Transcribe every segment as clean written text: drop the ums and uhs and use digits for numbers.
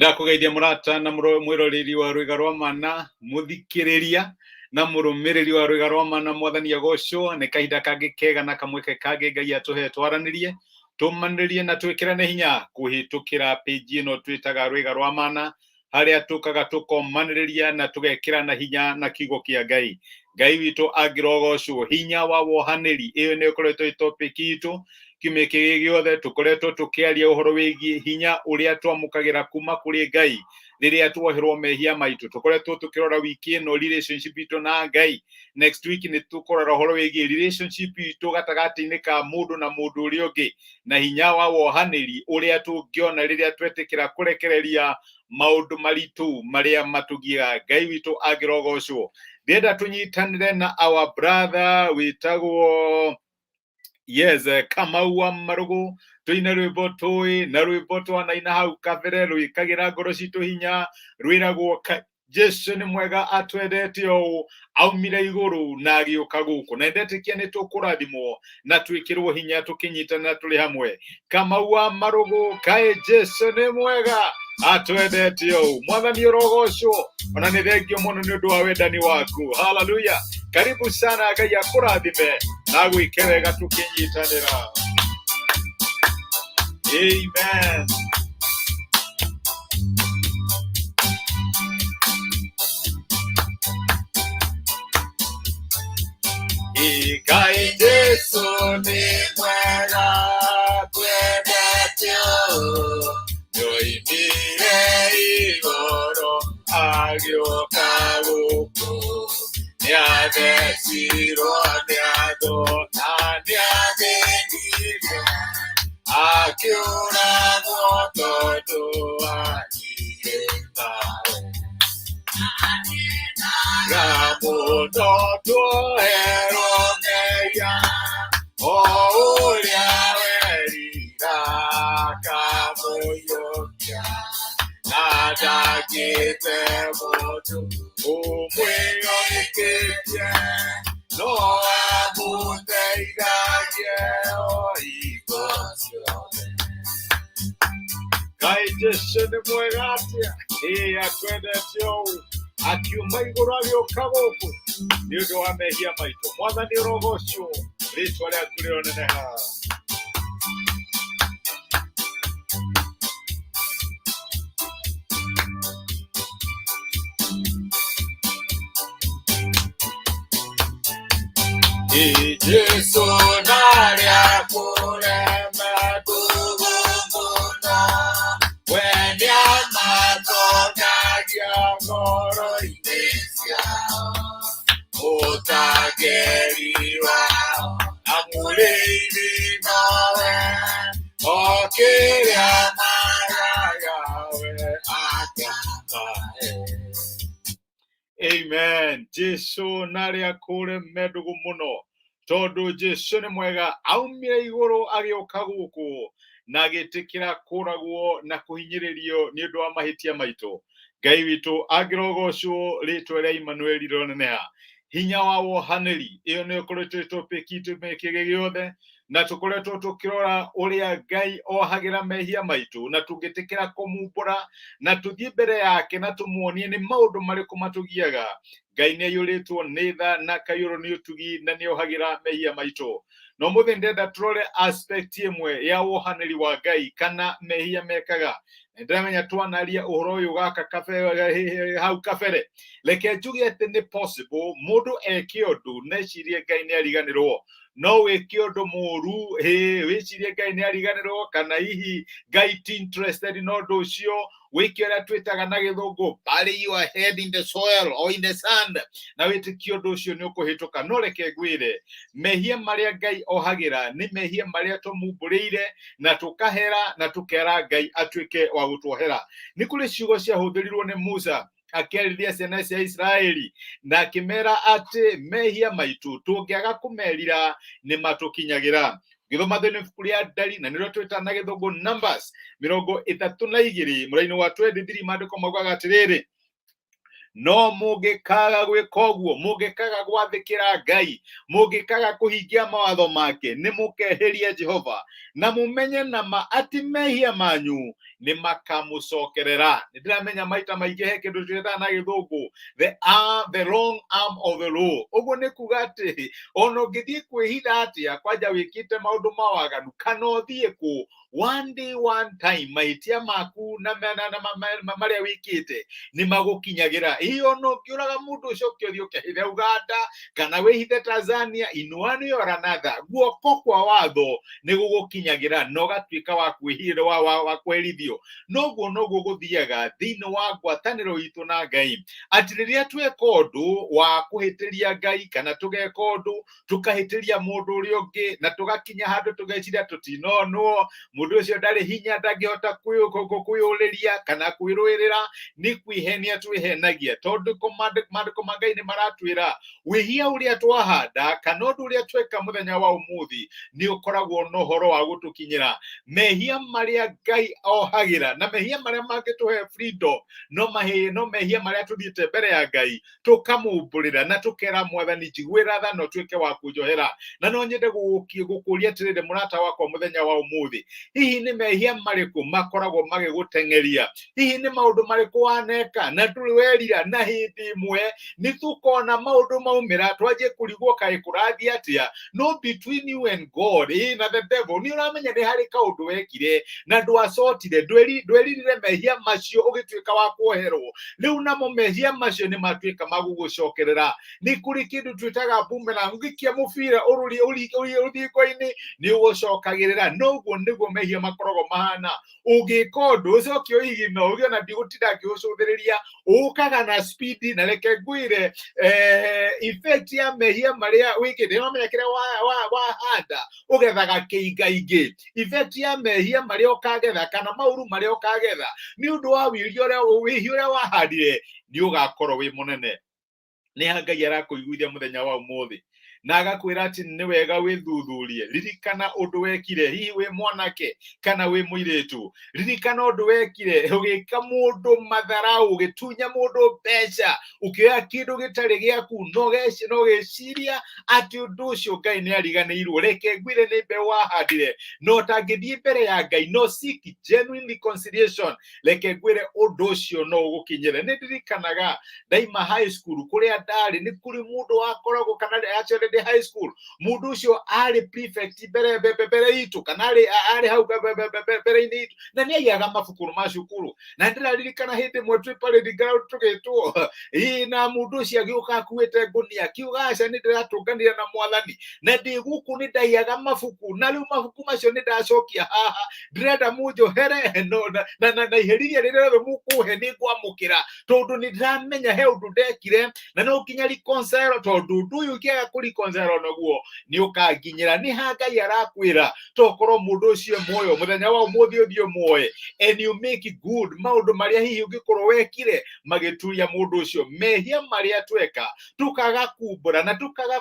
Ndakugeithia murata na mwiroreri wa Rwiga rwa Mana, muthikiriria na murumiriri wa Rwiga rwa Mana, mwathani agocwo. Ni kahinda kangi kega na kamweke kangi Ngai atuhe twaranirie tumanirie na twikirane hinya kuhitukira page ino twitaga Rwiga rwa Mana, haria tukaga tukomaniriria na tugekirana hinya na kiugo kia Ngai. Ngai witu agirogocwo, hinya wa wohaniri. Iyo ni ukoretwo topic itu kimeke giothe tukoretwo tukiaria uhoro wigie hinya uria twamukagira kuma kuri Ngai riria twoherwo mehia maitu. Tukoretwo tukirora wiki ino relationship itu na Ngai. Next week ni tukorora uhoro wigie relationship itu gatagati-ini ka mundu na mundu uria ungi, na hinya wa wohaniri uria tungiona riria twetikira kurekereria maundu maritu maria matugia. Ngai witu agirogocwo. Ndenda tunyitanire na our brother witagwo Kamau wa Marugu, tuina rwimbo tui na rwimbo twanaina hau kabere rwikagira ngoro citu hinya rwiragwo Jesu ni mwega atwendete o aumire iguru na agiuka guku, na ndetikia ni tukurathimwo na twikirwo hinya tukinyitana tuli hamwe. Kamau wa Marugu, kae Jesu ni mwega atwendete o mwathani urogocwo, ona ni thengio muno ni undu wa wendani waku. Hallelujah. Karibu sana, Ngai akurathime na gwike wega tukinyitanira. Amen. Ngai Jesu ni mwega twendete o, nyoimire igoro agioka guku, niathecirwo ni andu na niathĩnire, akiũragwo tondu wa ihĩngawe, na mũndũ twoherwo Ngai o ũrĩa werira akamũiyũkia, na ndangĩte mũndũ ũmwĩhoketie, no amũteithagie o hingo ciothe. Ngai Jesu nĩ mwega atĩa, akwendete ũũ, akiuma igũrũ agĩũka gũkũ nĩ ũndũ wa mehia maitũ. Mwathani ũrogocwo, rĩĩtwa rĩaku rĩroneneha. Jesu naria kureme tugumuna, wenya matonagia ngoro-inĩ ciao, mũtangĩri wao na mũrĩithi nowe, o kĩrĩa maraga we atamahe. Amen. Jesu naria kureme tugumuna, tondu Jesu ni mwega aumire iguru agioka guku na agitikira kuragwo na kuhinyiririo ni undu wa mahitia maitu. Ngai witu agirogocwo, ritwa ria Emmanuel rironeneha. Hinya wa wohaniri, iyo ni ukoretwo topic itu mekege giothe, na tukoretwo tukirora uria Ngai ohagira mehia maitu na tungitikira kumumbura na tuthie mbere yake na tumuonie ni maundu mariku matugiaga. Ngai ni ayuritwo ni tha na kayuro ni utugi na ni ohagira mehia maitu. No muthi ndenda turore aspect imwe ya wohaniri wa Ngai kana mehia mekaga. Ndamenya twanaria uhoro uyu gaka kafe hau kafere, leke njuge ati ni possible mundu eke undu necirie Ngai ni ariganirwo, no weke undu muru wicirie Ngai ni ariganirwo, kana hihi Ngai ti interested in undu ucio, weke uria twitaga na githungu bury your head in the soil or in the sand, na witikie undu ucio ni ukuhituka. No reke ngwire mehia maria Ngai ohagira ni mehia maria tumumburiire na tukahera na tukera Ngai atuike wa gutwohera. Ni kuri ciugo cia huthirirwo ni Musa akiarithia ciana cia Israeli na akimera ati mehia maitu tungiaga kumerira ni matukinyagira. Githoma thini ibuku ria Ndari, na nĩrĩo twĩtaga na gĩthũngũ Numbers 32 mũraini wa 23, maandĩko maugaga atĩrĩrĩ: no mũngĩkaga gwĩka ũguo, mũngĩkaga gwathĩkĩra Ngai, mũngĩkaga kũhingia mawatho make, nĩ mũkeherie Jehova na mũmenye nama ati mehia manyu nĩ makamucokerera. Nĩndĩramenya maita maingĩ he kĩndũ twĩtaga na gĩthũngũ the wrong arm of the law. Ũguo nĩ kuga atĩ ona ũngĩthiĩ kwĩhitha atĩa kwanja wĩkĩte maũndũ mawaganu kana ũthiĩ kũ, one day one time mahĩtia maku na marĩa wĩkĩte nĩ magũkinyagĩra. Hihi ona ũngĩũraga mũndũ ũcio ũkĩũthiĩ ũkehithe Uganda kana wĩhithe Tanzania, in one way or another, guoko kwa watho nĩ gũgũkinyagĩra na ũgatuĩka wa kwĩhithĩra wa kwerithio. Noguo gũthiaga thĩinĩ wa ngwatanĩro itũ na Ngai, atĩ rĩrĩa tweka ũndũ wa kũhĩtĩria Ngai kana tũgeka ũndũ tũkahĩtĩria mũndũ ũrĩa ũngĩ na tũgakinya handũ tũgeciria tũtinonwo, mũndũ ũcio ndarĩ hinya, ndangĩhota kwĩyũrĩria kana kwĩrũĩrĩra, nĩ kwĩhenia twĩhenagia. Tondũ maandĩko ma Ngai nĩ maratwĩra wĩhia ũrĩa twahanda kana ũndũ ũrĩa tweka mũthenya wa ũmũthĩ nĩ ũkoragwo na ũhoro wa gũtũkinyĩra. Mehia marĩa Ngai ohagĩra na mehia marĩa mangĩtũhe freedom no mehia marĩa tũthiĩte mbere ya Ngai tũkamũmbũrĩra na tũkera Mwathani njiguĩra tha no tuĩke wa kũnjohera. Na no nyende gũkũria atĩrĩrĩ mũrata wakwa mũthenya wa ũmũthĩ, hihi nĩ mehia marĩkũ makoragwo magĩgũteng'eria? Hihi nĩ maũndũ marĩkũ waneka na ndũrĩ werira na hĩndĩ ĩmwe nĩ tũkona maũndũ maumĩra twanjie kũrigwo kaĩ kũrathiĩ atĩa? No between you and God na the devil nĩ ũramenya nĩ harĩ kaũndũ wekire na ndwacotire, ndweririre mehia macio ũgĩtuĩka wa kuoherwo. Rĩu namo mehia macio nĩ matuĩka magũgũcokerera. Nĩ kũrĩ kĩndũ twĩtaga boomerang, ũgĩkia mũbira rũthingo-inĩ nĩ ũgũcokagĩrĩra. Noguo nĩguo mehia makoragwo mahana. Ũngĩka ũndũ ũcoke ũigino ũgĩ ona ndigũtinda ngĩũcũthĩrĩria, ũkaga na speed. Na reke ngwĩre effect ya mehia marĩa wĩkĩte, nĩ wamenya kĩrĩa wahanda ũgethaga kĩingaingĩ. Effect ya mehia marĩa ũkagetha kana maũru marĩa ũkagetha nĩ ũndũ wa wĩhia ũrĩa wahandire nĩ ũgakorwo wĩ mũnene. Nĩ Ngai arakũiguithia mũthenya wa ũmũthĩ na agakwĩra atĩ nĩ wega wĩthuthurie. Ririkana ũndũ wekire, hihi wĩ mwanake kana wĩ mũirĩtu. Ririkana ũndũ wekire ũgĩka mũndũ matharaũ, ũgĩtunya mũndũ mbeca, ũkĩoya kĩndũ gĩtarĩ gĩaku, no gĩciria atĩ ũndũ ũcio Ngai nĩ ariganĩirwo. Reke ngwĩre nĩ mbeũ wahandire no ũtangĩthiĩ mbere ya Ngai, no seek genuine reconciliation, reke ngwĩre ũndũ ũcio no ũgũkinyĩre. Nĩ ndirikanaga ndaima high school kũrĩa ndarĩ, nĩ kũrĩ mũndũ wakoragwo kana actually high school, mũndũ ũcio arĩ prefect mbere itũ kana arĩ hau mbere-inĩ itũ na nĩ aiyaga mabuku ma cukuru. Na ndĩraririkana hĩndĩ ĩmwe twĩ parade ground tũgĩtwo na mũndũ ũcio agĩũka akuĩte ngũnia, akiuga aca nĩ ndĩratũnganire na Mwathani na ndĩ gũkũ nĩ ndaiyaga mabuku, na rĩu mabuku macio nĩ ndacokia haha, ndĩrenda mũnjohere na iherithia rĩrĩa rĩothe mũkũhe nĩ ngwamũkĩra, tondũ nĩ ndĩramenya he ũndũ ndekire na no nginya reconcile, tondũ ũndũ ũyũ ũngĩaga kũreconcile naguo nĩ ũkanginyĩra. Nĩ ha Ngai arakwĩra tokorwo mũndũ ũcio muoyo mũthenya wa ũmũthĩ ũthiĩ muoye and you make good maũndũ marĩa hihi ũngĩkorwo wekire magĩturia mũndũ ũcio. Mehia marĩa tweka tũkaga kumbũra na tũkaga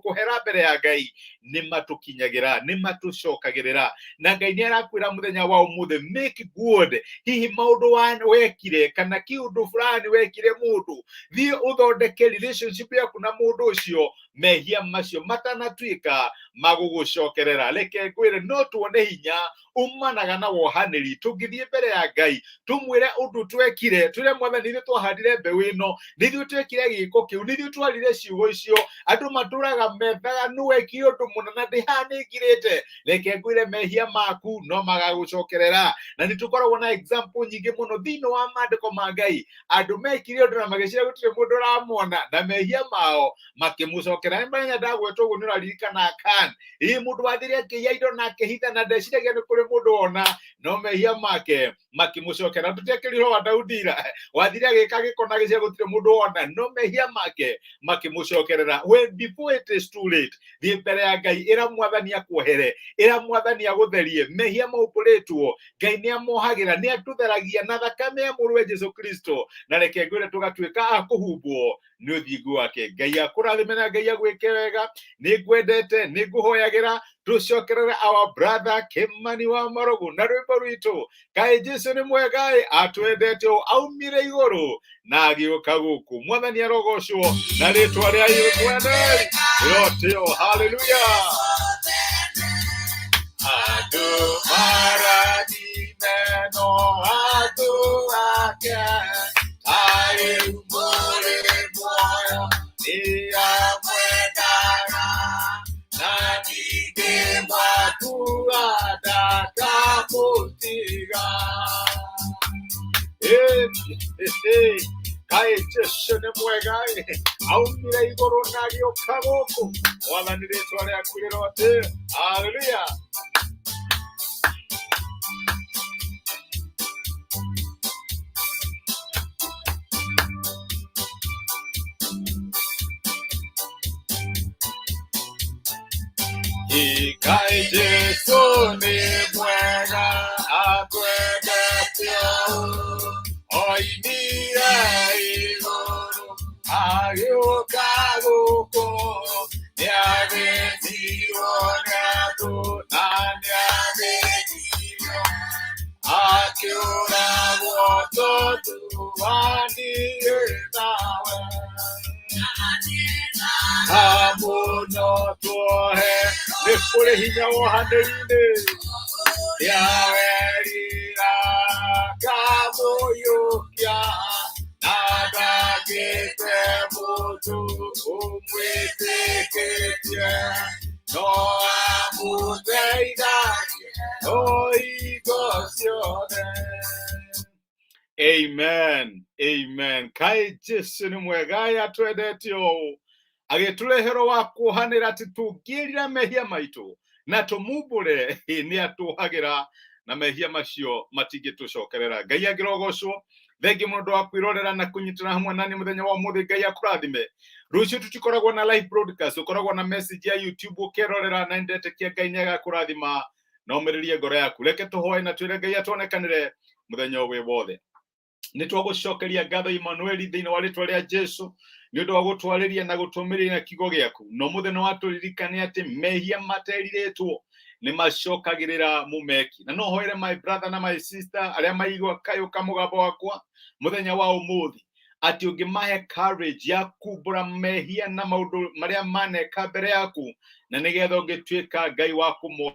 kũhera mbere ya Ngai nĩ matũkinyagĩra, nĩ matũcokagĩrĩra. Na Ngai nĩ arakwĩra mũthenya wa ũmũthĩ make good. Hihi maũndũ wekire kana kĩũndũ fulani wekire mũndũ, thiĩ ũthondeke relationship yaku na mũndũ ũcio, mehia macio matanatuĩka magũgũcokerera. Reke ngwĩre no tuone hinya umanaga na wohanĩri tũngĩthiĩ mbere ya Ngai tũmwĩre ũndũ twekire, twĩre Mwathani nĩ twahandire mbeũ ĩno, nĩ ithuĩ twekire gĩko kĩu, nĩ ithuĩ twarire ciugo icio. Andũ matũraga methaga nĩ wekire ũndũ mũna na ndĩhanĩngirĩte. Reke ngwĩre mehia maku no magagũcokerera. Na nĩ tũkoragwo na example nyingĩ mũno thĩinĩ wa maandĩko ma Ngai, andũ mekire ũndũ na magĩciria gũtirĩ mũndũ ũramona na mehia mao makĩmũcokera. Nĩ menya ndagwetwo ũguo nĩ ũraririkana Akan, mũndũ wathire akĩiya indo na akĩhitha na ndeciragia nĩ kũrĩ mũndũ ona, no mehia make makĩmũcokera. Tũtekĩrirwo wa Daudi ira wathire agĩka gĩko na gĩciria gũtirĩ mũndũ ona, no mehia make makĩmũcokerera. When before it is too late, thiĩ mbere ya Ngai, ĩra Mwathani akuohere, ĩra Mwathani agũtherie. Mehia maũmbũrĩtwo Ngai nĩ amohagĩra, nĩ atũtheragia na thakame ya mũrũwe Jesũ Kristo, na reke ngwĩre tũgatuĩka a kũhumbwo nĩ ũthingu wake. Ngai akũrathime na Ngai agwĩke wega. Nĩ ngwendete, nĩ ngũhoyagĩra tũcokerere our brother Kimani wa Marogu na rwĩmbo rwitũ kaĩ Jesũ nĩ mwega atwendete aumire igũrũ na agĩũka gũkũ. Mwathani arogocwo na rĩtwa rĩa Jesũ mwene rĩrotĩo. Haleluya. Andũ marathime neno atu ake ai muri moyo ni amwendana na nige makuada kamutiga. Kai Jesu ni mwega aumire iguru nagioka guku Mwathani ritwa riaku rirote. Haleluya. Kai Jesu ni mwega atwendete oinire iguru agioka guku niagethirwo ni andu na niagethirwo akiuragwo tondu wa niĩ nawe amuno tuohe nĩ kũrĩ hinya wohanĩri-inĩ nĩawerira ngamũiyũkia na ndangĩte mũndũ ũmwĩtĩkĩtie no amũteithagie o hingo ciothe. Amen, amen. Kai Jesu nĩ mwega atwendete ũũ agĩtũrehera wa kuohanĩra atĩ tũngĩrira mehia maitũ na tũmumbũre nĩ atũhagĩra na mehia macio matingĩtũcokerera. Ngai agĩrogocwo. Thengi mũndũ wa kwĩrorera na kũnyitana hamwe nani mũthenya wa ũmũthĩ. Ngai akũrathime. Rũciũ tũtikoragwo na live broadcast, ũkoragwo na message ya YouTube ũkerorera na ndetekia Ngai nĩagakũrathima na ũmĩrĩrie ngoro yaku. Reke tũhoe na twĩre Ngai atuonekanĩre mũthenya ũyũ wothe. Nĩtwagũcokeria ngatho Emmanuel thĩinĩ wa rĩtwa rĩa Jesu nĩ ũndũ wa gũtwarĩria na gũtũmĩrĩria na kiugo gĩaku. No mũthenya watũririkania atĩ mehia materirĩtwo nĩ macokagĩrĩra mũmeki. Na no hoere my brother na my sister arĩa maigua kayũka mũgambo wakwa mũthenya wa ũmũthĩ atĩ ũngĩmahe courage ya kumbũra mehia na maũndũ marĩa maneka mbere yaku na nĩgetha ũngĩtuĩka Ngai wa kũmo